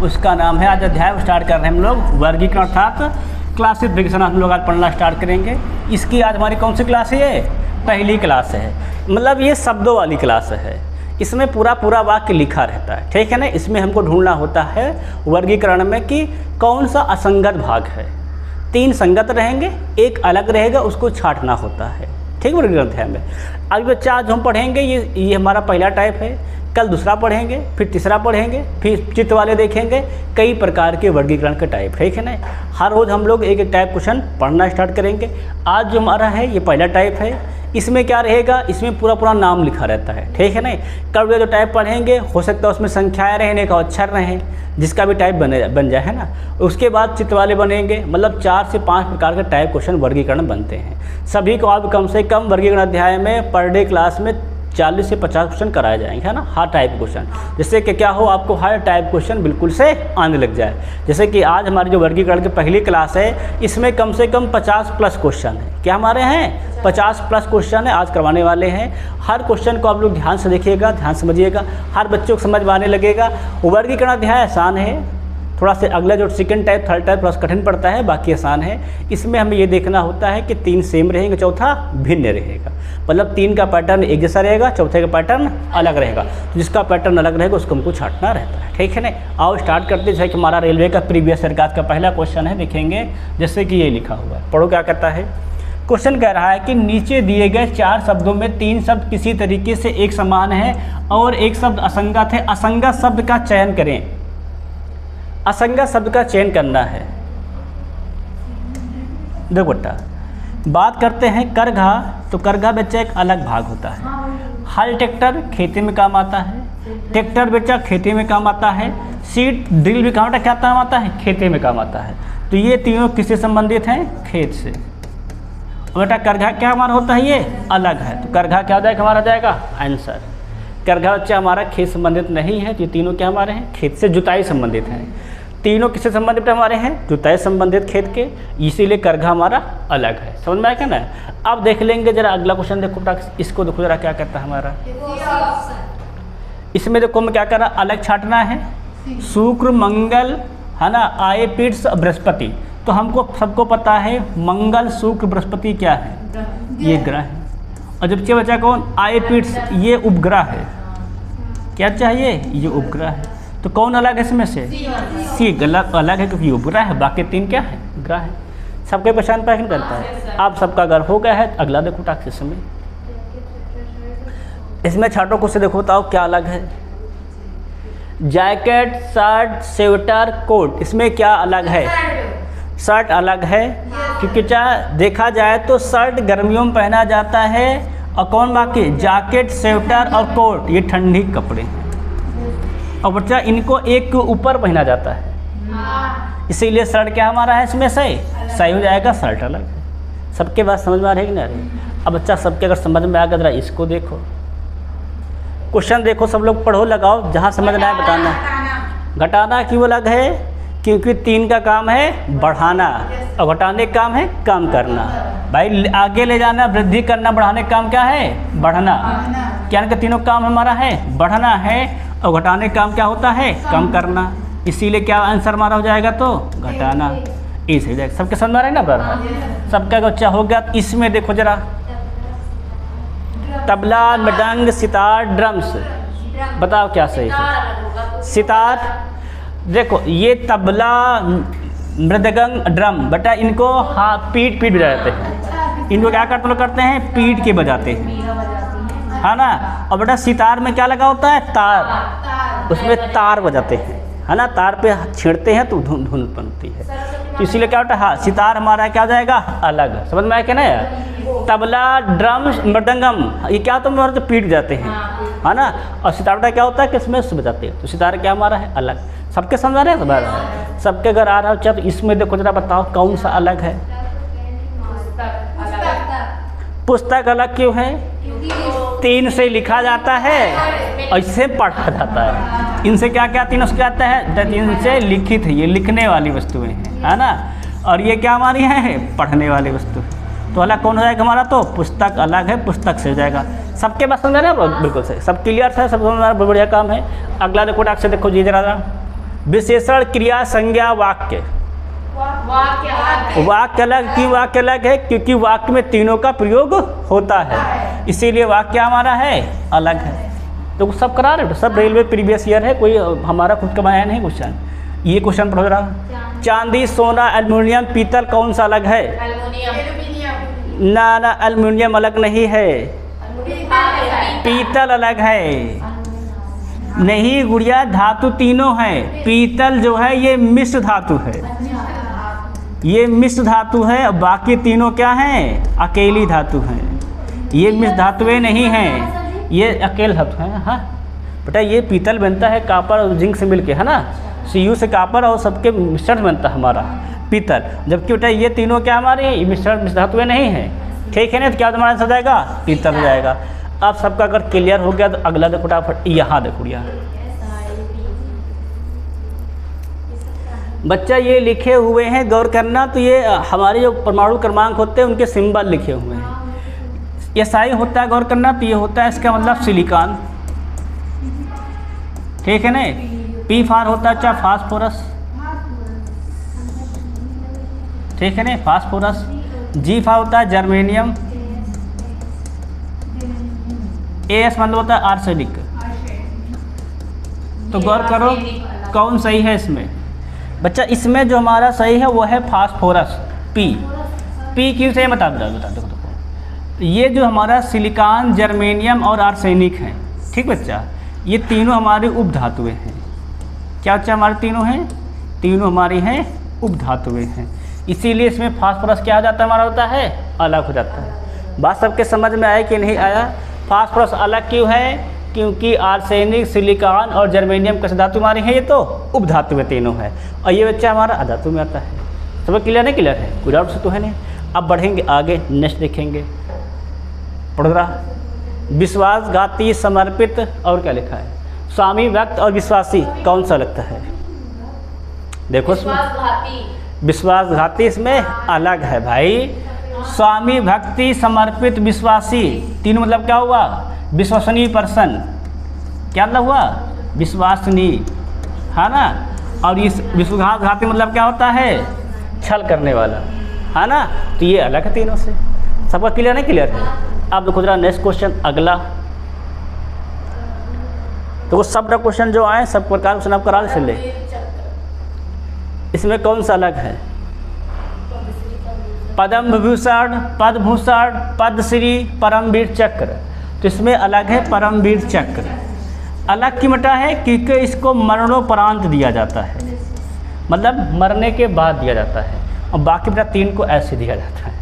उसका नाम है, आज अध्याय स्टार्ट कर रहे हैं हम लोग वर्गीकरण अर्थात क्लासिफिकेशन हम लोग आज पढ़ना स्टार्ट करेंगे। इसकी आज हमारी कौन सी क्लास है? ये पहली क्लास है, मतलब ये शब्दों वाली क्लास है। इसमें पूरा वाक्य लिखा रहता है, ठीक है ना। इसमें हमको ढूंढना होता है वर्गीकरण में कि कौन सा असंगत भाग है। 3 संगत रहेंगे, एक अलग रहेगा, उसको छांटना होता है, ठीक है। वर्गीकरण अध्याय में अभी बच्चा आज हम पढ़ेंगे ये हमारा पहला टाइप है, कल दूसरा पढ़ेंगे, फिर तीसरा पढ़ेंगे, फिर चित्र वाले देखेंगे। कई प्रकार के वर्गीकरण के टाइप, ठीक है ना। हर रोज़ हम लोग एक टाइप क्वेश्चन पढ़ना स्टार्ट करेंगे। आज जो हमारा है ये पहला टाइप है। इसमें क्या रहेगा? इसमें पूरा नाम लिखा रहता है, ठीक है ना। कल जो टाइप पढ़ेंगे हो सकता है उसमें संख्याएँ रहने का अक्षर रहें, जिसका भी टाइप बन जाए, है ना। उसके बाद चित्र वाले बनेंगे, मतलब 4 से 5 प्रकार के टाइप क्वेश्चन वर्गीकरण बनते हैं। सभी को आप कम से कम वर्गीकरण अध्याय में पर डे क्लास में 40 से 50 क्वेश्चन कराए जाएंगे, है ना। हर टाइप क्वेश्चन, जिससे कि क्या हो, आपको हर टाइप क्वेश्चन बिल्कुल से आने लग जाए। जैसे कि आज हमारी जो वर्गीकरण की पहली क्लास है, इसमें कम से कम 50 प्लस क्वेश्चन है। क्या हमारे हैं? 50 प्लस क्वेश्चन है आज करवाने वाले हैं। हर क्वेश्चन को आप लोग ध्यान से देखिएगा, ध्यान समझिएगा, हर बच्चों को समझ में आने लगेगा। वर्गीकरण अध्याय आसान है, थोड़ा से अगला जो सेकंड टाइप थर्ड टाइप थोड़ा कठिन पड़ता है, बाकी आसान है। इसमें हमें ये देखना होता है कि 3 सेम रहेंगे, चौथा भिन्न रहेगा। मतलब 3 का पैटर्न एक जैसा रहेगा, चौथे का पैटर्न अलग रहेगा। तो जिसका पैटर्न अलग रहेगा उसको हमको छांटना रहता है, ठीक है ना। आओ स्टार्ट करते हैं। जैसे कि हमारा रेलवे का प्रीवियस ईयर का पहला क्वेश्चन है, देखेंगे जैसे कि ये लिखा हुआ है। पढ़ो क्या कहता है। क्वेश्चन कह रहा है कि नीचे दिए गए 4 शब्दों में 3 शब्द किसी तरीके से एक समान है और एक शब्द असंगत है। असंगत शब्द का चयन करें। असंगत शब्द का चयन करना है। देखो बेटा, बात करते हैं करघा। तो करघा बच्चा एक अलग भाग होता है। हल ट्रैक्टर खेती में काम आता है, ट्रैक्टर बच्चा खेती में काम आता है, सीड ड्रिल भी काम क्या काम आता है? खेती में काम आता है। तो ये तीनों किससे संबंधित हैं? खेत से। बेटा करघा क्या हमारा होता है? ये अलग है। तो करघा क्या जाएगा? हमारा जाएगा आंसर। करघा बच्चा हमारा खेत संबंधित नहीं है। तो ये तीनों क्या हमारे हैं? खेत से जुताई संबंधित हैं। तीनों किससे संबंधित हमारे हैं? जुताई संबंधित खेत के, इसीलिए करघा हमारा अलग है। समझ में आया क्या ना। अब देख लेंगे जरा अगला क्वेश्चन, देखो इसको देखो जरा क्या कहता है हमारा। इसमें देखो मैं क्या कर रहा, अलग छांटना है। शुक्र मंगल, है ना, आए पीठ बृहस्पति। तो हमको सबको पता है मंगल शुक्र बृहस्पति क्या है? ये ग्रह है। और जबकि बचा कौन? आए पीठ, ये उपग्रह है। क्या चाहिए? ये उपग्रह है। तो कौन अलग है इसमें से? सी अलग है, क्योंकि उपग्रह है, बाकी 3 क्या है? ग्रह है। सबके पहचान पैक करता है। आप सबका अगर हो गया है, अगला देखो टाक्स में। इसमें छाटो को से देखो, बताओ क्या अलग है? जैकेट, शर्ट, स्वेटर, कोट, इसमें क्या अलग है? शर्ट अलग है, क्योंकि चाहे देखा जाए तो शर्ट गर्मियों में पहना जाता है, और कौन बाकी? जैकेट, स्वेटर और कोट ये ठंडी कपड़े हैं। और बच्चा इनको एक के ऊपर पहना जाता है, इसीलिए शर्ट क्या हमारा है? इसमें से सही हो जाएगा, शर्ट अलग है। सबके बात समझ में आ रही है कि नहीं? अब बच्चा सबके अगर समझ में आ गया, जरा इसको देखो, क्वेश्चन देखो, सब लोग पढ़ो, लगाओ, जहाँ समझ में आए बताना। घटाना क्यों अलग है? क्योंकि 3 का काम है बढ़ाना, और घटाने का काम है कम करना। भाई आगे ले जाना, वृद्धि करना, बढ़ाने का काम क्या है? बढ़ना। क्या इनका तीनों काम हमारा है? बढ़ना है, और घटाने का काम क्या होता है? कम करना। इसीलिए क्या आंसर हमारा हो जाएगा? तो घटाना। इस हो जाएगा। सबके समझ में आ रहा है ना ब्रदर? सबका बच्चा हो गया। इसमें देखो जरा, तबला, मृदंग, सितार, ड्रम्स, बताओ क्या सही है? सितार, देखो ये तबला, मृदंग, ड्रम, बेटा इनको पीठ बजाते हैं। इनको क्या करते हैं? पीठ के बजाते हैं, है ना। और बेटा सितार में क्या लगा होता है? तार, उसमें तार बजाते हैं, है ना। तार पे छेड़ते हैं तो धुन बनती है। तो इसीलिए क्या होता है? हाँ, सितार हमारा क्या हो जाएगा? अलग। समझ में आया क्या ना यार? तबला, ड्रम, मृदंगम, ये क्या तो हमारे तो पीठ जाते हैं, है ना। और सितार बेटा क्या होता है? किसमें से बजाते हैं। तो सितार क्या हमारा है? अलग। सबके समझ आ रहे हैं? सबके अगर आ रहा हो तो इसमें देखो जरा, बताओ कौन सा अलग है? पुस्तक अलग क्यों है? 3 से लिखा जाता है और इससे पढ़ा जाता है। इनसे क्या क्या तीनों से कहते हैं? 3 से लिखित है, ये लिखने वाली वस्तुएं हैं, है ना। और ये क्या हमारी है? पढ़ने वाली वस्तु। तो अलग कौन हो जाएगा हमारा? तो पुस्तक अलग है, पुस्तक से हो जाएगा। सबके पास समझ रहे हैं? बिल्कुल सही, सब क्लियर है, सब हमारा बढ़िया काम है। अगला देखो डाक से देखो जी जरा, विशेषण, क्रिया, संज्ञा, वाक्य। वाक्य अलग, क्यों वाक्य अलग है? क्योंकि वाक्य में तीनों का प्रयोग होता है, इसीलिए वाक्य हमारा है अलग है। तो सब करा रहे हो, सब रेलवे प्रीवियस ईयर है, कोई हमारा खुद का बनाया नहीं क्वेश्चन। ये क्वेश्चन पढ़ो रहा, चांदी, सोना, एल्युमिनियम, पीतल कौन सा अलग है? ना, एल्युमिनियम अलग नहीं है, पीतल अलग है। नहीं गुड़िया, धातु तीनों हैं। पीतल जो है ये मिश्र धातु है, ये मिश्र धातु है, और बाकी तीनों क्या हैं? अकेली धातु हैं। ये मिश्र धातुएं नहीं हैं, ये अकेले धातु हैं। हाँ बेटा, ये पीतल बनता है कापर और जिंक से मिलके, है ना? Cu से कापर और सबके मिश्रण बनता है हमारा पीतल, जबकि बेटा ये तीनों क्या हमारे मिश्र धातुएं नहीं हैं। ठीक है ना? तो क्या तुम्हारा आंसर जाएगा? पीतल हो जाएगा। अब सबका अगर क्लियर हो गया तो अगला देखो फटाफट, यहाँ देखो यहाँ बच्चा ये लिखे हुए हैं, गौर करना। तो ये हमारे जो परमाणु क्रमांक होते हैं उनके सिंबल लिखे हुए हैं। ये SI होता है, गौर करना। तो ये होता है, इसका मतलब सिलिकॉन, ठीक है ना? P फॉर होता है अच्छा फास्फोरस, ठीक है ना? फास्फोरस। G फॉर होता है जर्मेनियम। AS मतलब होता है आर्सेनिक। तो गौर करो कौन सही है इसमें बच्चा। इसमें जो हमारा सही है वो है फास्फोरस, P क्यों से बता दो। ये जो हमारा सिलिकॉन, जर्मेनियम और आर्सेनिक हैं, ठीक बच्चा, ये तीनों हमारे उपधातुएं हैं। क्या बच्चा? हमारे तीनों हैं, तीनों हमारी हैं उपधातुएं हैं, इसीलिए इसमें फास्फोरस क्या हो जाता है? हमारा होता है अलग हो जाता है। बात सबके समझ में आया कि नहीं आया? फास्फोरस अलग क्यों है? क्योंकि आर्सेनिक, सिलिकॉन और जर्मेनियम कैसे धातु हमारे हैं? ये तो उपधातु में तीनों है, और ये बच्चा हमारा अधातु में आता है। सब क्लियर है? क्लियर है, कोई डाउट से तो है नहीं। अब बढ़ेंगे आगे, नेक्स्ट देखेंगे। पढ़ रहा, विश्वासघाती, समर्पित और क्या लिखा है? स्वामी भक्त और विश्वासी कौन सा लगता है? देखो इसमें विश्वासघाती इसमें अलग है भाई। स्वामी, भक्ति, समर्पित, विश्वासी, तीनों मतलब क्या हुआ? विश्वसनीय पर्सन। क्या मतलब हुआ? विश्वसनीय, है ना? और इस विश्वासघाती मतलब क्या होता है? छल करने वाला, है ना? तो ये अलग है तीनों से। सबका क्लियर नहीं? क्लियर है। अब देखो जरा नेक्स्ट क्वेश्चन अगला। तो सब क्वेश्चन जो आए सब प्रकार क्वेश्चन आप करा ले। इसमें कौन सा अलग है? पद्म विभूषण, पद्मभूषण, पद्मश्री, परमवीर चक्र। तो इसमें अलग है परमवीर चक्र। अलग की मटा है क्योंकि इसको मरणोपरांत दिया जाता है, मतलब मरने के बाद दिया जाता है, और बाकी बेटा 3 को ऐसे दिया जाता है।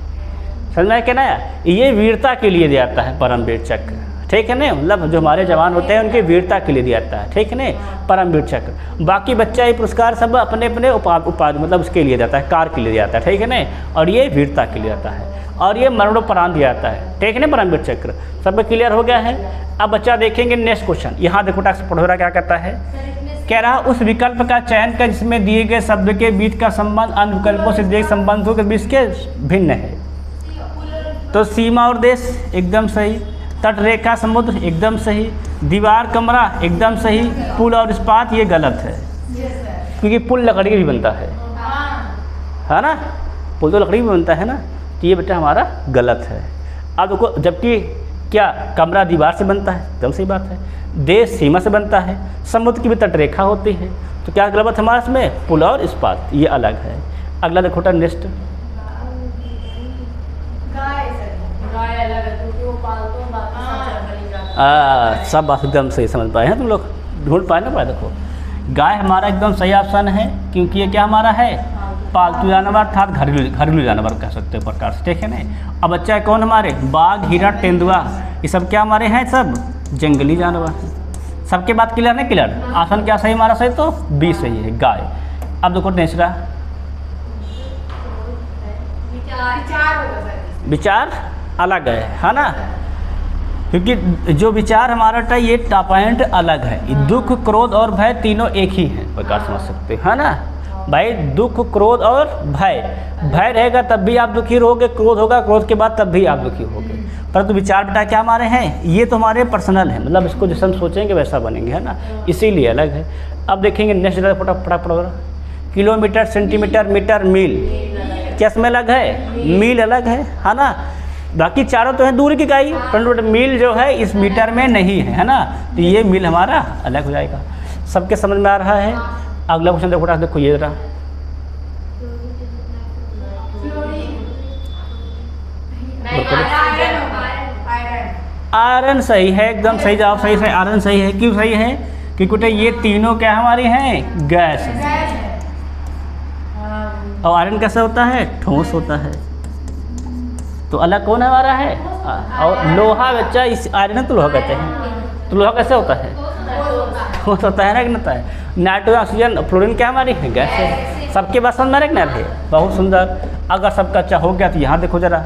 समझ में क्या ना? ये वीरता के लिए दिया जाता है परमवीर चक्र, ठीक है ना? मतलब जो हमारे जवान होते हैं उनकी वीरता के लिए दिया जाता है, ठीक है ना? परमवीर चक्र। बाकी बच्चा ये पुरस्कार सब अपने अपने उपाधि मतलब उसके लिए जाता है, कार्य के लिए दिया जाता है, ठीक है ना? और ये वीरता के लिए आता है, और ये मरणोपरांत दिया जाता है, ठीक है ना? परमवीर चक्र। सब क्लियर हो गया है। अब बच्चा देखेंगे नेक्स्ट क्वेश्चन। यहाँ देखो टास्क पढ़ो रहा क्या कहता है? कह रहा उस विकल्प का चयन कर जिसमें दिए गए शब्द के बीच का संबंध अन्य विकल्पों से दिए संबंधों के बीच के भिन्न है। तो सीमा और देश एकदम सही, तटरेखा समुद्र एकदम सही, दीवार कमरा एकदम सही, पुल और इस्पात ये गलत है, क्योंकि पुल लकड़ी भी बनता है ना? पुल तो लकड़ी भी बनता है ना, तो ये बेटा हमारा गलत है। अब देखो, जबकि क्या कमरा दीवार से बनता है, एकदम सही बात है। देश सीमा से बनता है, समुद्र की भी तटरेखा होती है, तो क्या गलत हमारा इसमें? पुल और इस्पात ये अलग है। अगला देखो नेक्स्ट। सब बात एकदम सही समझ पाए हैं तुम लोग, ढूंढ पाए ना? देखो गाय हमारा एकदम सही ऑप्शन है, क्योंकि ये क्या हमारा है? पालतू जानवर अर्थात घरेलू जानवर कह सकते हो प्रकार से, ठीक है ना? अब बच्चा है कौन हमारे? बाघ, हिरण, तेंदुआ, ये सब क्या हमारे हैं? सब जंगली जानवर हैं। सबके बात क्लियर नहीं? क्लियर। ऑप्शन क्या सही हमारा? सही तो बी सही है, गाय। अब देखो नेक्स्ट, विचार अलग है ना? क्योंकि जो विचार हमारा था ये पॉइंट अलग है। दुख, क्रोध और भय तीनों एक ही हैं, प्रकार समझ सकते हैं, है ना भाई? दुख, क्रोध और भय, भय रहेगा तब भी आप दुखी रहोगे, क्रोध होगा क्रोध के बाद तब भी आप दुखी होगे। परंतु विचार बेटा क्या हमारे हैं? ये तो हमारे पर्सनल है, मतलब इसको जैसे हम सोचेंगे वैसा बनेंगे, है ना? इसीलिए अलग है। अब देखेंगे नेक्स्ट फटाफट। किलोमीटर, सेंटीमीटर, मीटर, मील, क्या इसमें अलग है? मील अलग है ना। बाकी चारों तो है दूरी की इकाई, परंतु मील जो है इस मीटर में नहीं है ना, तो ये मील हमारा अलग हो जाएगा। सबके समझ में आ रहा है? अगला क्वेश्चन देखो, देखो ये जरा, आयरन सही है, एकदम सही जवाब, सही है, आयरन सही है। क्यों सही है? क्योंकि ये तीनों क्या हमारी हैं? गैस है। और आयरन कैसा होता है? ठोस होता है। तो अलग कौन हमारा है? और लोहा बच्चा, इस आयरन तो लोहा कहते हैं, तो लोहा कैसे होता है? ठोस होता है ना, कि होता है। नाइट्रोजन, ऑक्सीजन, फ्लोरीन क्या हमारी है? गैस है। सबके पास समझ में रखना है, बहुत सुंदर। अगर सबका अच्छा हो गया तो यहाँ देखो जरा,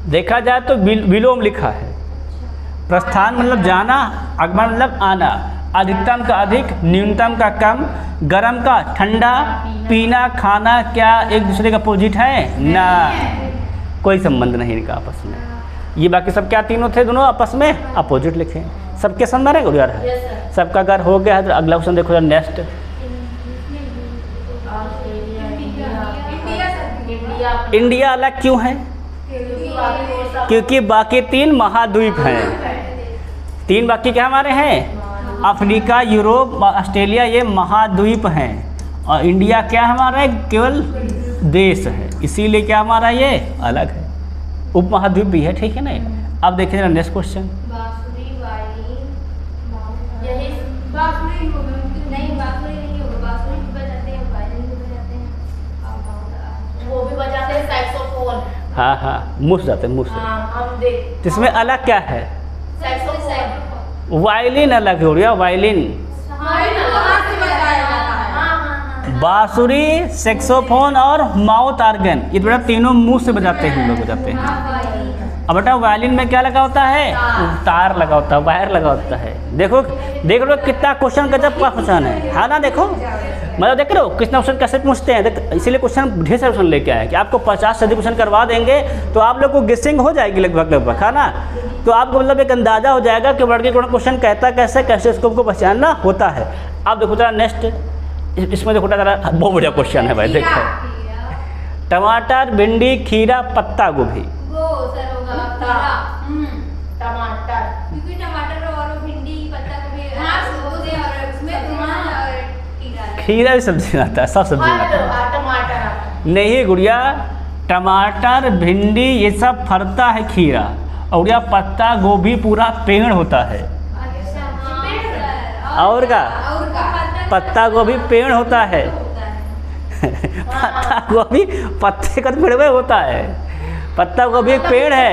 देखा जाए तो विलोम लिखा है। प्रस्थान मतलब जाना, आगमन मतलब आना, अधिकतम का अधिक, न्यूनतम का कम, गर्म का ठंडा, पीना, खाना क्या एक दूसरे का अपोजिट है? ना, कोई संबंध नहीं इनका आपस में। ये बाकी सब क्या तीनों थे, दोनों आपस में अपोजिट लिखे। सबके समझ में आ रहा है? सबका अगर हो गया है तो अगला क्वेश्चन देखो यार, नेक्स्ट। इंडिया अलग क्यों है? क्योंकि बाकी 3 महाद्वीप हैं। 3 बाकी क्या हमारे हैं? अफ्रीका, यूरोप, ऑस्ट्रेलिया, ये महाद्वीप हैं। और इंडिया क्या हमारा है? केवल देश है, इसीलिए क्या हमारा ये अलग है, उपमहाद्वीप भी है, ठीक है ना। अब देखिए नेक्स्ट क्वेश्चन। हाँ हाँ, मुँह से जाते हैं, मुँह से। इसमें अलग क्या है? वायलिन अलग हो गया, वायलिन। बांसुरी, सैक्सोफोन और माउथ ऑर्गन, ये बेटा तीनों मुंह से बजाते हैं, लोग बजाते हैं। अब बेटा वायलिन में क्या लगा होता है? तार लगा होता है, वायर लगा होता है। देखो देख लो कितना क्वेश्चन गजब का क्वेश्चन है ना। देखो मतलब देख रहे हो कितना क्वेश्चन कैसे पूछते हैं। इसीलिए क्वेश्चन ढेर सारे क्वेश्चन लेके आए कि आपको 50 से अधिक क्वेश्चन करवा देंगे तो आप लोग को गेसिंग हो जाएगी लगभग, है ना। तो आपको मतलब एक अंदाजा हो जाएगा कि वर्ग कौन क्वेश्चन कहता कैसे, कैसे इसको हमको पहचानना होता है। अब देखो जरा नेक्स्ट, इसमें देखो जरा, बहुत बढ़िया क्वेश्चन है भाई। देखो, टमाटर, भिंडी, खीरा, पत्ता गोभी। खीरा भी सब्जी आता है, सब सब्जी आता है। नहीं गुड़िया, टमाटर, भिंडी ये सब फरता है खीरा, और यह पत्ता गोभी पूरा पेड़ होता है। और का पत्ता गोभी पेड़ होता है। पत्ता गोभी पत्ते का पेड़ में होता है, पत्ता गोभी एक पेड़ है।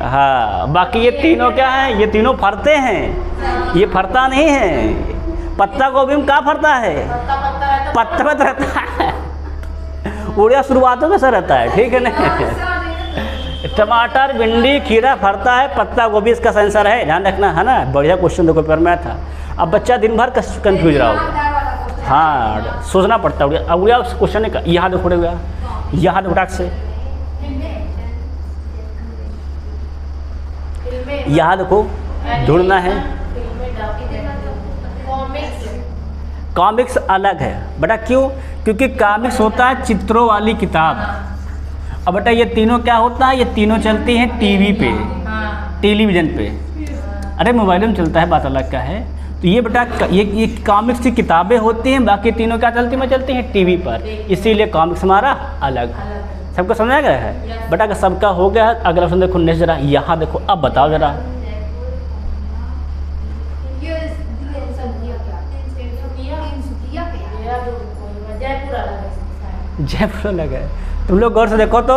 हाँ, बाकी ये तीनों क्या है? ये तीनों फरते हैं, ये फरता नहीं है। पत्ता गोभी में क्या फरता है? पत्ता में रहता है, उड़िया शुरुआतों में से रहता है, ठीक है ना। टमाटर, भिंडी, खीरा फरता है, पत्ता गोभी इसका आंसर है, ध्यान रखना, है ना। बढ़िया क्वेश्चन देखो पेपर में था। अब बच्चा दिन भर कंफ्यूज रहा होगा, हाँ सोचना पड़ता है। अब उड़िया उस क्वेश्चन ने यहाँ देखो गया, यहाँ देखो टाक से, यहाँ देखो ढूंढना है। कॉमिक्स अलग है बेटा, क्यों? क्योंकि कॉमिक्स होता है चित्रों वाली किताब। अब बेटा ये तीनों क्या होता है? ये तीनों चलती हैं टीवी पे, टेलीविज़न पे। अरे मोबाइल में चलता है, बात अलग का है। तो ये बेटा ये कॉमिक्स की किताबें होती हैं, बाकी तीनों क्या चलती हैं टीवी पर, इसीलिए कॉमिक्स हमारा अलग। सबको समझ आ गया है बेटा? सबका हो गया है। अगला क्वेश्चन देखो नेक्स्ट, जरा यहाँ देखो, अब बताओ जरा। जयपुर अलग है, तुम लोग गौर से देखो तो।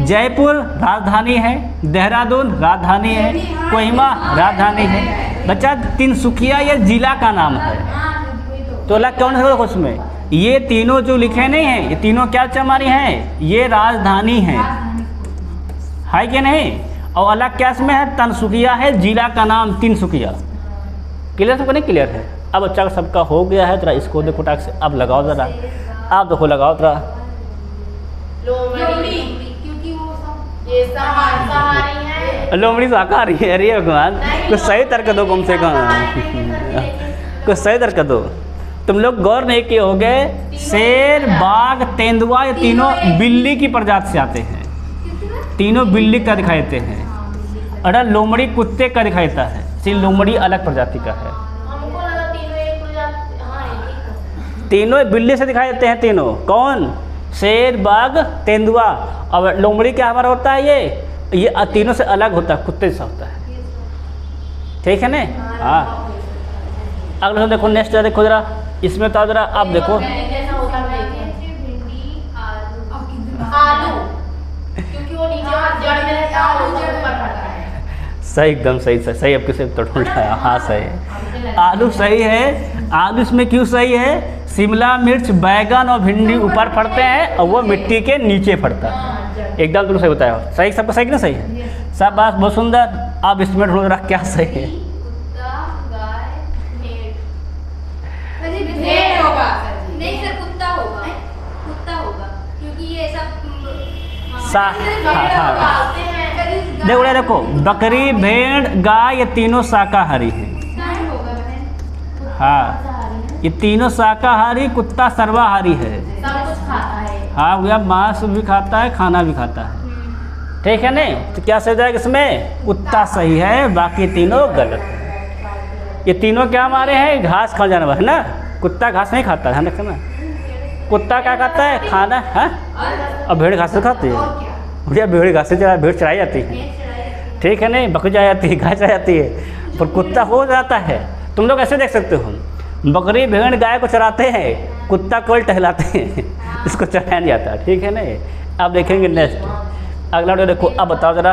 जयपुर राजधानी है, देहरादून राजधानी है, कोहिमा राजधानी है। बच्चा तिनसुकिया ये जिला का नाम है, तो अलग कौन है उसमें? ये तीनों जो लिखे नहीं हैं, ये तीनों क्या हमारी हैं? ये राजधानी है कि नहीं? और अलग क्या इसमें है? तिनसुकिया है, जिला का नाम तिनसुकिया। क्लियर सबको नहीं क्लियर है? अब बच्चा सबका हो गया है, जरा इसको देखो टाक से, अब लगाओ जरा, आप देखो लगाओ जरा। क्योंकि वो सब ये सहारी है। लोमड़ी शाकाहारी है। अरे भगवान, कुछ सही तर्क दो कम से कम, कुछ सही तर्क दो। तुम लोग गौर नहीं किए होगे, शेर, बाघ, तेंदुआ ये तीनों बिल्ली की प्रजाति से आते हैं। तीनों बिल्ली का दिखाई देते हैं। अरे लोमड़ी कुत्ते का दिखाई देता है, इसलिए लोमड़ी अलग प्रजाति का है। तीनों बिल्ली से दिखाई देते हैं। तीनों कौन? शेर, बाघ, तेंदुआ। अब लोमड़ी क्या हमारा होता है, ये तीनों से अलग होता है, कुत्ते जैसा होता है। ठीक है ना? हाँ। अगला देखो, नेक्स्ट देखो जरा, इसमें तो जरा आप देखो, सही, एकदम सही सही आपके से तो ढूंढा है। हाँ सही, आलू सही है। आलू इसमें क्यों सही है? शिमला मिर्च, बैगन और भिंडी ऊपर फड़ते हैं और वो मिट्टी के नीचे फड़ता है। एकदम तुम सही बताया। सही, सबका सही कि ना? सही है सब, बात बहुत सुंदर। अब इसमें ढूंढ रहा क्या सही है? देखो, बकरी, भेड़, गाय ये तीनों शाकाहारी हैं। हाँ, ये तीनों शाकाहारी। कुत्ता सर्वाहारी है। हाँ भैया, मांस भी खाता है, खाना भी खाता है। ठीक है ना? तो क्या सही जाएगा इसमें? कुत्ता सही है, बाकी तीनों गलत है। ये तीनों क्या हमारे हैं? घास खा जानवर है ना। कुत्ता घास नहीं खाता है ना। कुत्ता क्या खाता है? खाना है। और भेड़ घास खाती है भैया, भेड़ घास से भेड़ चढ़ाई जाती है। ठीक है नहीं? बकरी चढ़ाई जाती है, गाय चढ़ाई जाती है, पर कुत्ता हो जाता है। तुम लोग ऐसे देख सकते हो, बकरी भेड़ गाय को चराते हैं, कुत्ता को टहलाते हैं, इसको चढ़ाया नहीं जाता। ठीक है नहीं? अब देखेंगे नेक्स्ट, अगला वीडियो देखो। अब बताओ जरा,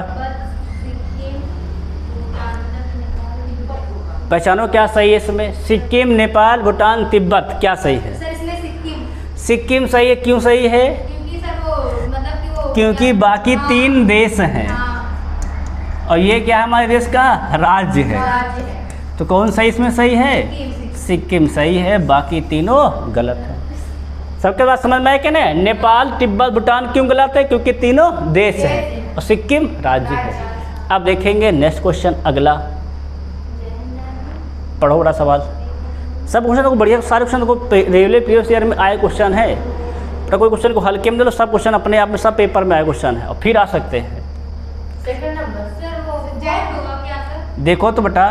पहचानो क्या सही है इसमें? सिक्किम, नेपाल, भूटान, तिब्बत, क्या सही है? सिक्किम सही है। क्यों सही है? क्योंकि बाकी तीन देश हैं और ये क्या है? हमारे देश का राज्य है। तो कौन सही इसमें सही है? सिक्किम सही है, बाकी तीनों गलत है। सबके बात समझ में आए क्या ना? नेपाल, तिब्बत, भूटान क्यों गलत है? क्योंकि तीनों देश है और सिक्किम राज्य है। अब देखेंगे नेक्स्ट क्वेश्चन, अगला। पढ़ो बड़ा सवाल। सब क्वेश्चन को बढ़िया, सारे क्वेश्चन को रेलवे प्रीवियस ईयर में आए क्वेश्चन है। तो कोई क्वेश्चन को हल्के में दे लो, सब क्वेश्चन अपने आप में सब पेपर में आए क्वेश्चन है और फिर आ सकते हैं। देखो तो बेटा,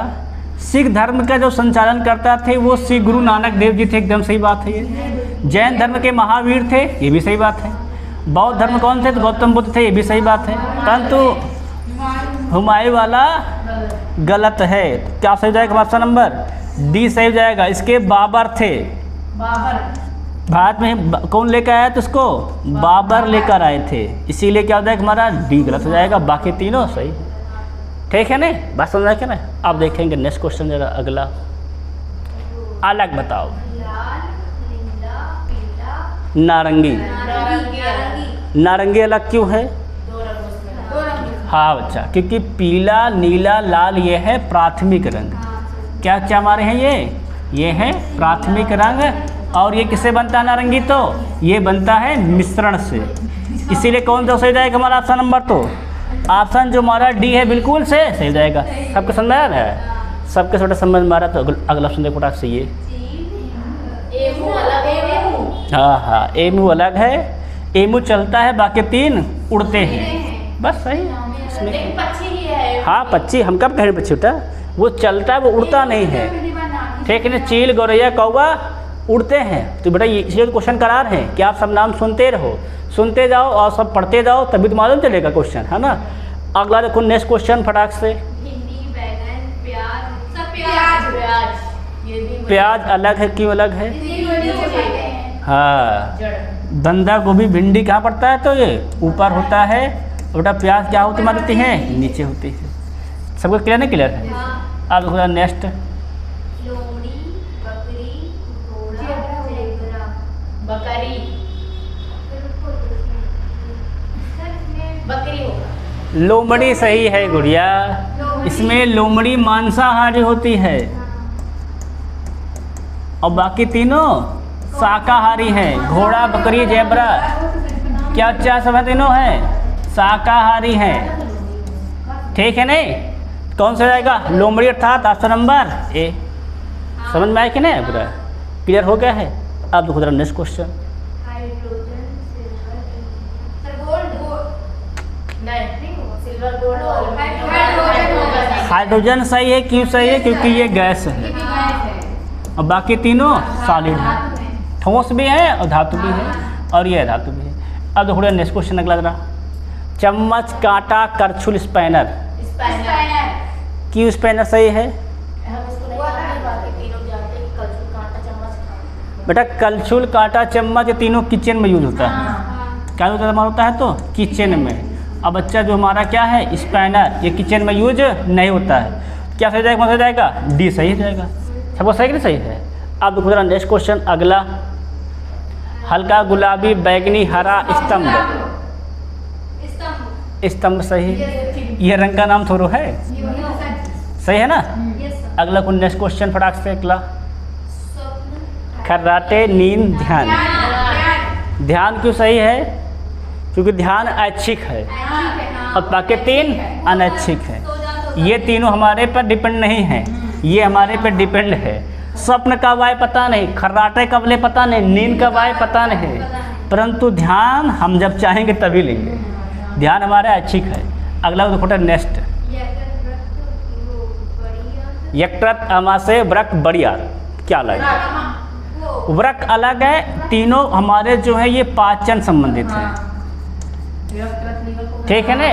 सिख धर्म का जो संचालन करता थे वो श्री गुरु नानक देव जी थे। एकदम सही बात है ये। जैन धर्म के महावीर थे, ये भी सही बात है। बौद्ध धर्म कौन थे? तो गौतम बुद्ध थे, ये भी सही बात है। परंतु हुमायूं वाला गलत है। तो क्या सही जाएगा? ऑप्शन नंबर डी सही हो जाएगा। इसके बाबर थे। भारत में कौन लेकर आया था उसको? बाबर लेकर आए थे। इसीलिए क्या हो जाएगा हमारा? डी गलत हो जाएगा, बाकी तीनों सही। ठीक है ना? बात समझ रहे ना? अब देखेंगे नेक्स्ट क्वेश्चन जरा, अगला। अलग बताओ। नारंगी। नारंगी अलग क्यों है? हाँ बच्चा, क्योंकि पीला, नीला, लाल ये है प्राथमिक रंग। क्या क्या हमारे हैं? ये है प्राथमिक रंग। और ये किससे बनता है नारंगी? तो ये बनता है मिश्रण से। इसीलिए कौन सा सही जाएगा हमारा ऑप्शन नंबर? तो ऑप्शन जो हमारा डी है बिल्कुल से सही जाएगा। सबके समझ में आ रहा है? सबके छोटा समझ में आ रहा है? तो अगला ऑप्शन देखो फटाक से, ये हाँ हाँ, एमू अलग है। एमू चलता है, बाकी तीन उड़ते हैं। बस सही इसमें। हाँ पक्षी, हम कब कह रहे पक्षी उठा? वो चलता है, वो उड़ता नहीं है। ठीक है ना? चील, गौरैया, कौवा उड़ते हैं। तो बेटा ये क्वेश्चन करा रहे हैं कि आप सब नाम सुनते रहो, सुनते जाओ और सब पढ़ते जाओ, तभी तो मालूम चलेगा क्वेश्चन, है ना? अगला देखो नेक्स्ट क्वेश्चन फटाक से। प्याज अलग है। क्यों अलग है? हाँ, बंदा गोभी, भिंडी कहाँ पड़ता है? तो ये ऊपर होता है। बेटा प्याज क्या होती मारती है? नीचे होती है। सबको क्लियर नहीं? क्लियर है। अब देखो नेक्स्ट, लोमड़ी सही है गुड़िया। इसमें लोमड़ी मांसाहारी होती है और बाकी तीनों शाकाहारी हैं। घोड़ा, बकरी, जेब्रा क्या सब तीनों हैं? शाकाहारी हैं। ठीक है नहीं? कौन सा जाएगा? लोमड़ी अर्थात ऑप्शन नंबर ए। समझ में आया कि नहीं? पूरा क्लियर हो गया है? अब देखो जरा नेक्स्ट क्वेश्चन। हाइड्रोजन सही है, क्यों सही है? क्योंकि ये गैस है और बाकी तीनों सॉलिड है, ठोस भी है और धातु भी है, और ये धातु भी है। अब देखो नेक्स्ट क्वेश्चन अगला जरा। चम्मच, कांटा, करछुल, स्पैनर। क्यों स्पैनर सही है? बेटा कलछुल, कांटा, चम्मच ये तीनों किचन में यूज होता है। क्या यूज होता है? तो किचन में। अब बच्चा जो हमारा क्या है? स्पैनर, ये किचन में यूज नहीं होता है। क्या सही जाएगा? कौन सा जाएगा? डी सही जाएगा। सबको सही कि नहीं? सही है। अब देखो जरा नेक्स्ट क्वेश्चन अगला। हल्का गुलाबी, बैगनी, हरा, स्तंभ। स्तंभ सही। ये रंग का नाम थोड़ा है, सही है ना? अगला को नेक्स्ट क्वेश्चन फटाक से अगला। खर्राटे, नींद, ध्यान। ध्यान क्यों सही है? क्योंकि ध्यान ऐच्छिक है और बाकी तीन अनैच्छिक है। ये तीनों हमारे पर डिपेंड नहीं है, ये हमारे पर डिपेंड है। स्वप्न कब आए पता नहीं, खर्राटे कब ले पता नहीं, नींद कब आए पता नहीं, परंतु ध्यान हम जब चाहेंगे तभी लेंगे। ध्यान हमारा ऐच्छिक है। अगला देखो नेक्स्ट। यकृत, अमाशय, वृक्क, बड़ियार। क्या अलग है? वृक्क अलग है। तीनों हमारे जो है ये पाचन संबंधित है, ठीक है ना?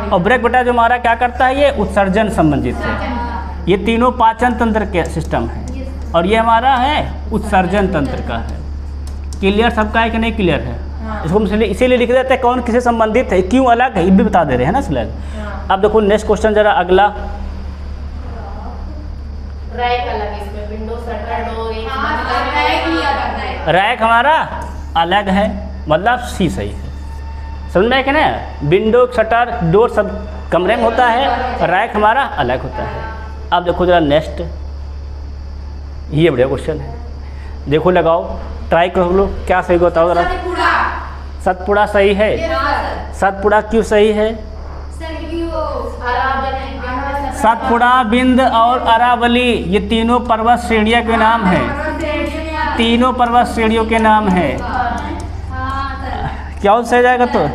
और वृक्क बेटा जो हमारा क्या करता है? ये उत्सर्जन संबंधित है। ये तीनों पाचन तंत्र के सिस्टम है और ये हमारा है उत्सर्जन तंत्र का है। क्लियर सबका है कि नहीं? क्लियर है। इसको हम इसीलिए लिख देते हैं कौन किससे संबंधित है, क्यों अलग है, ये भी बता दे रहे हैं ना स्लैग। अब देखो नेक्स्ट क्वेश्चन जरा अगला। रैक अलग, इसमें विंडो, शटर, डोर। रैक हमारा अलग है, मतलब सी सही है। समझ में है कि ना? विंडो, शटर, डोर सब कमरे में होता है, रैक हमारा अलग होता है। अब देखो जरा नेक्स्ट। ये बढ़िया क्वेश्चन है, देखो लगाओ, ट्राई करो लोग, क्या सही बताओ जरा। सतपुड़ा सही है। सतपुड़ा क्यों सही है? सतपुड़ा, बिंद और अरावली ये तीनों पर्वत श्रेणियों के नाम हैं। तीनों पर्वत श्रेणियों के नाम हैं। क्या सही जाएगा? तो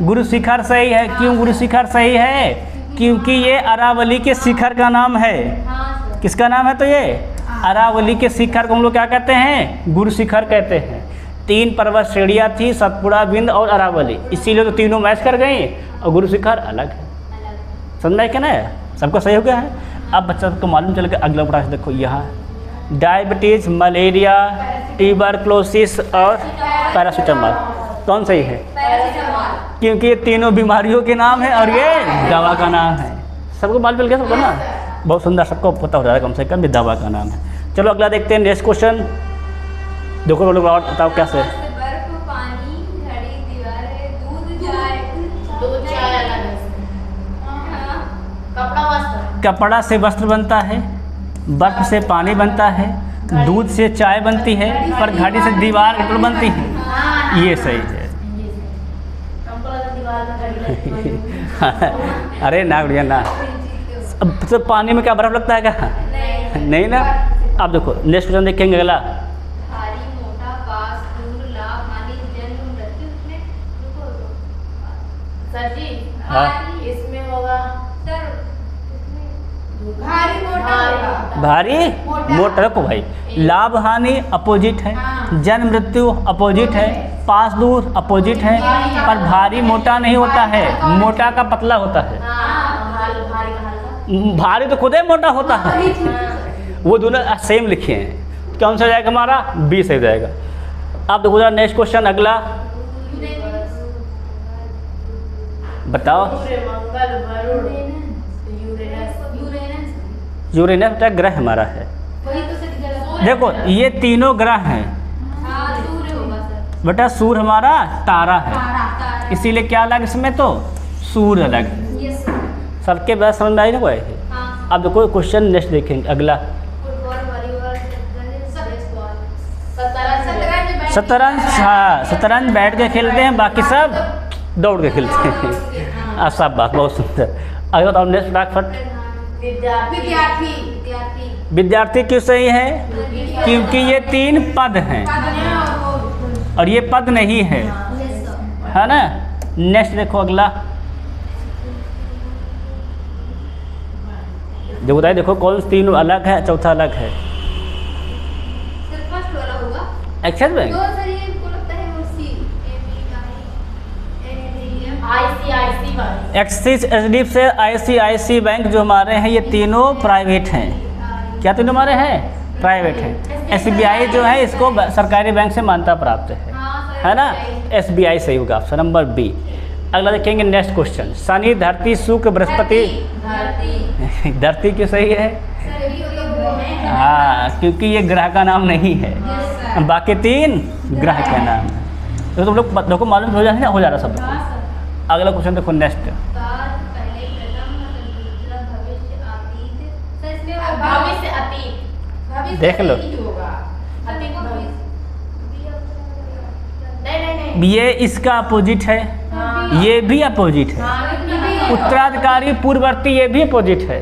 गुरु शिखर सही है। क्यों गुरु शिखर सही है? क्योंकि ये अरावली के शिखर का नाम है। किसका नाम है? तो ये अरावली के शिखर को हम लोग क्या कहते हैं? गुरु शिखर कहते हैं। 3 पर्वत श्रेणियाँ थी, सतपुड़ा, बिंद और अरावली, इसीलिए तो तीनों मैच कर गई और गुरु शिखर अलग है। समझ में क्या ना? सबका सही हो गया है। अब बच्चा सबको मालूम चल गया। अगला प्रश्न देखो यहाँ। डायबिटीज़, मलेरिया, ट्यूबरक्लोसिस और पैरासीटामोल कौन सही है? क्योंकि ये तीनों बीमारियों के नाम है और ये दवा का नाम है। सबको मालूम चल गया सबको ना? बहुत सुंदर, सबको पता हो रहा है कम से कम, ये दवा का नाम है। चलो अगला देखते हैं नेक्स्ट क्वेश्चन। देखो लोग और बताओ कैसे। कपड़ा से वस्त्र बनता है, बर्फ से पानी बनता है, दूध से चाय बनती है, पर घड़ी से दीवार बनती है। ये सही है। अरे ना बढ़िया ना। अब तो पानी में क्या बर्फ लगता है क्या? नहीं ना। अब देखो नेक्स्ट क्वेश्चन देखेंगे अगला। सर जी हाँ। इसमें होगा भारी मोटा। रखो भाई, लाभ हानि अपोजिट है, जन्म मृत्यु अपोजिट है, पास दूर अपोजिट है, पर भारी मोटा नहीं होता है, मोटा का पतला होता है। भारी तो खुद ही मोटा होता है। वो दोनों सेम लिखे हैं। कौन सा जाएगा हमारा? बी सही जाएगा। अब देखो जरा नेक्स्ट क्वेश्चन अगला बताओ। यूरेनस का ग्रह हमारा है। देखो ये तीनों ग्रह हैं बेटा। सूर्य हमारा तारा है, इसीलिए क्या अलग इसमें? तो सूर्य अलग है। सबके बात समझ में आई ना कोई? अब देखो क्वेश्चन नेक्स्ट देखेंगे अगला। शतरंज। हाँ, शतरंज बैठ के खेलते हैं, बाकी सब दौड़ के खेलते हैं। सब बात बहुत सुंदर। अगर बताओ नेक्स्ट फटाफट। विद्यार्थी विद्यार्थी विद्यार्थी विद्यार्थी क्यों सही है? क्योंकि ये 3 पद हैं और ये पद नहीं है, है ना। नेक्स्ट देखो अगला, जो बताइए देखो कौन से 3 अलग है, चौथा अलग है। फर्स्ट वाला होगा एक्सिस बैंक, दो सर ये को लगता है वो सी आईसीआईसी बैंक। एक्सिस, एचडीएफसी से आईसीआईसी बैंक जो हमारे हैं ये तीनों प्राइवेट हैं। क्या तीनों हमारे हैं? प्राइवेट हैं। एसबीआई जो है इसको सरकारी बैंक से मान्यता प्राप्त है ना। एसबीआई सही होगा ऑप्शन नंबर बी। अगला देखेंगे नेक्स्ट क्वेश्चन, शनि धरती शुक्र बृहस्पति। धरती धरती क्यों सही है? सर ये तो वो है हाँ, क्योंकि ये ग्रह का नाम नहीं है, बाकी 3 ग्रह के नाम है। तो तुम लोग देखो मालूम हो जा रहा सब। अगला क्वेश्चन देखो नेक्स्ट, पहले प्रथम दूसरा भविष्य अतीत सर इसमें भविष्य अतीत। भविष्य देख लो। नहीं होगा अतीत भविष्य। नहीं नहीं नहीं। ये इसका अपोजिट है, हाँ। ये भी अपोजिट है। हाँ, उत्तराधिकारी पूर्ववर्ती ये भी अपोजिट है।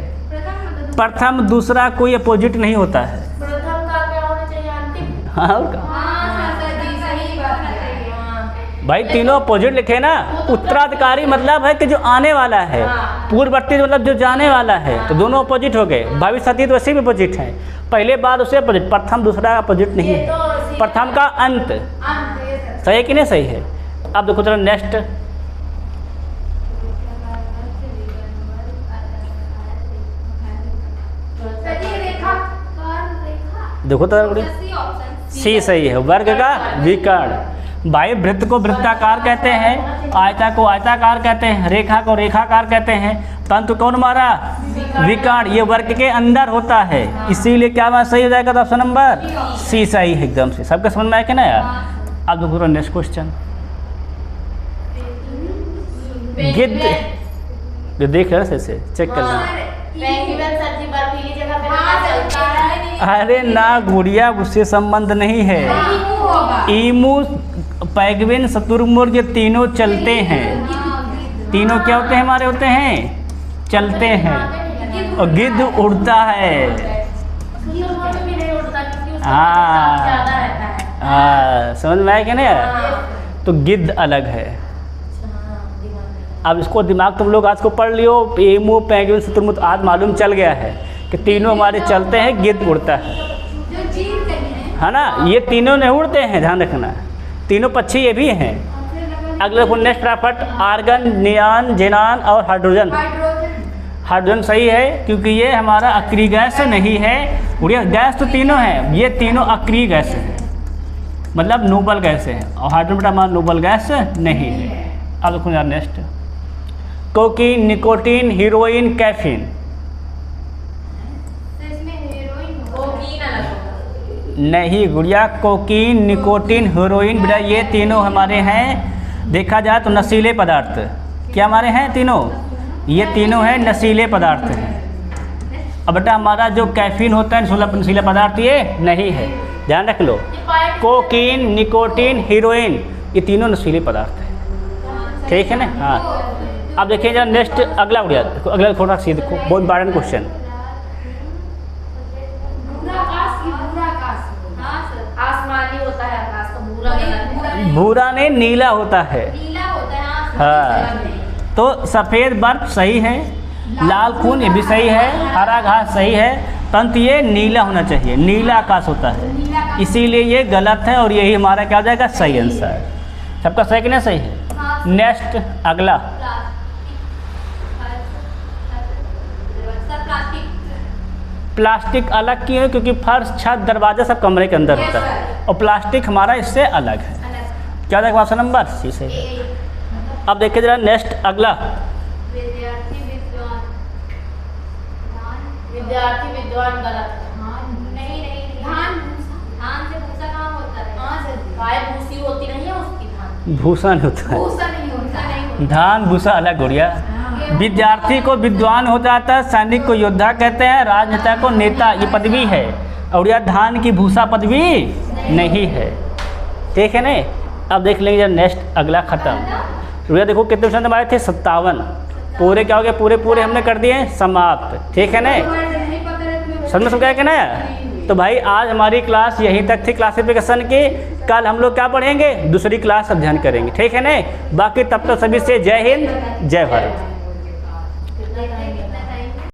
प्रथम दूसरा कोई अपोजिट नहीं होता है। प्रथम का क्या होना चाहिए? अंतिम। हाँ, और क्या? हाँ सर जी सही बात है हाँ। भाई तीनों अपोजिट लिखे ना। उत्तराधिकारी मतलब है कि जो आने वाला है, पूर्ववर्ती मतलब जो जाने वाला है, तो दोनों अपोजिट हो गए। भविष्य अतीत वैसे भी अपोजिट है, पहले बाद उसे अपोजिट, प्रथम दूसरा अपोजिट नहीं ये है। तो प्रथम का अंत अंत ये सर सही है कि नहीं सही है? अब देखो चलो नेक्स्ट, सही रेखा कर्म रेखा देखो तो सी ऑप्शन सी सही है। वर्ग का विकर्ण। भाई वृत्त को वृत्ताकार कहते हैं, आयता को आयताकार कहते हैं, रेखा को रेखाकार कहते हैं, तंतु कौन हमारा? विकर्ण। ये वर्ग के अंदर होता है, इसीलिए क्या हमारा सही हो जाएगा? तो ऑप्शन नंबर सी सही है एकदम से। सबके समझ में आया कि ना यार? अब देखो नेक्स्ट क्वेश्चन, गिद्ध, जो देख रहे हैं से चेक कर लेना। पेंगुइन सर जी बर्फीली जगह पे हाँ रहना सर चलता है। अरे ना गुड़िया, उससे संबंध नहीं है। ईमू, पेंगुइन, शुतुरमुर्ग ये तीनों चलते हैं। तीनों क्या होते हैं? हमारे होते हैं, चलते हैं। और गिद्ध उड़ता है। शुतुरमुर्ग भी नहीं उड़ता क्योंकि उसका हाँ। ताप ज़्यादा रहता है। हाँ, समझ में आया कि नहीं? हाँ। तो गिद्ध अलग है। हाँ, दिमाग में। अब इसको दिमाग तुम लोग आज को पढ़ लियो, एमू पेंगुइन शुतुरमुर्ग आज मालूम चल गया है कि तीनों हमारे चलते हैं, गिद्ध उड़ता है, जो जीव कहीं है ना। ये तीनों नहीं उड़ते हैं, ध्यान रखना। तीनों पक्षी ये भी हैं। अगले नेक्स्ट फटाफट, आर्गन, नियान, जेनान और हाइड्रोजन। हाइड्रोजन सही है क्योंकि ये हमारा अक्रिय गैस नहीं है। उड़िया गैस तो तीनों हैं, ये तीनों अक्रिय गैस है, मतलब नोबल गैस है। और हाइड्रोजन हमारा नोबल गैस नहीं है। अब देखो यार next, cocaine, nicotine, heroine, caffeine. Cocaine अलग होगा। नहीं गुड़िया, कोकीन, निकोटीन, हीरोइन बेटा ये तीनों हमारे हैं, देखा जाए तो नशीले पदार्थ। क्या हमारे हैं तीनों? ये तीनों हैं नशीले पदार्थ हैं। अब बेटा हमारा जो कैफीन होता है नशीला पदार्थ ये नहीं है, ध्यान रख लो। कोकीन, निकोटीन, हीरोइन ये तीनों नशीले पदार्थ हैं, ठीक है ना। हाँ, अब देखिए जरा नेक्स्ट अगला गुड़िया देखो, अगला थोड़ा सी देखो, बहुत इंपॉर्टेंट क्वेश्चन। आसमानी होता है आकाश का, भूरा कलर। भूरा नहीं, नीला होता है। नीला होता है हाँ, तो सफ़ेद बर्फ सही है, लाल खून ये भी सही है, हरा घास सही है, परंतु ये नीला होना चाहिए, नीला आकाश होता है, इसीलिए ये गलत है और यही हमारा क्या हो जाएगा? सही आंसर। सबका सही कि नहीं सही है? नेक्स्ट अगला, प्लास्टिक अलग क्यों है? क्योंकि फर्श, छत, दरवाजा सब कमरे के अंदर होता है और प्लास्टिक हमारा इससे अलग है। क्या देखो ऑप्शन नंबर सी से। अब देखिए जरा नेक्स्ट अगला, विद्यार्थी विद्वान विद्यार्थी विद्वान गलत है। नहीं नहीं धान धान से भूसा कहाँ होता है? हाँ सर गाय भूसी होती नहीं है उसकी धान। भूसा नहीं होता है, भूसा नहीं होता धान भूसा अलग गुड़िया। विद्यार्थी को विद्वान हो जाता है, सैनिक को योद्धा कहते हैं, राजनेता को नेता, ये पदवी है। और यह धान की भूसा पदवी नहीं है, ठीक है नहीं। अब देख लेंगे जरा नेक्स्ट अगला खत्म। भैया देखो कितने क्वेश्चन हमारे थे? 57। पूरे क्या हो गए, पूरे पूरे हमने कर दिए समाप्त। ठीक है ना, समझ गया कि ना। तो भाई आज हमारी क्लास यहीं तक थी क्लासिफिकेशन की। कल हम लोग क्या पढ़ेंगे, दूसरी क्लास अध्ययन करेंगे। ठीक है ना, बाकी तब तक सभी से जय हिंद जय भारत।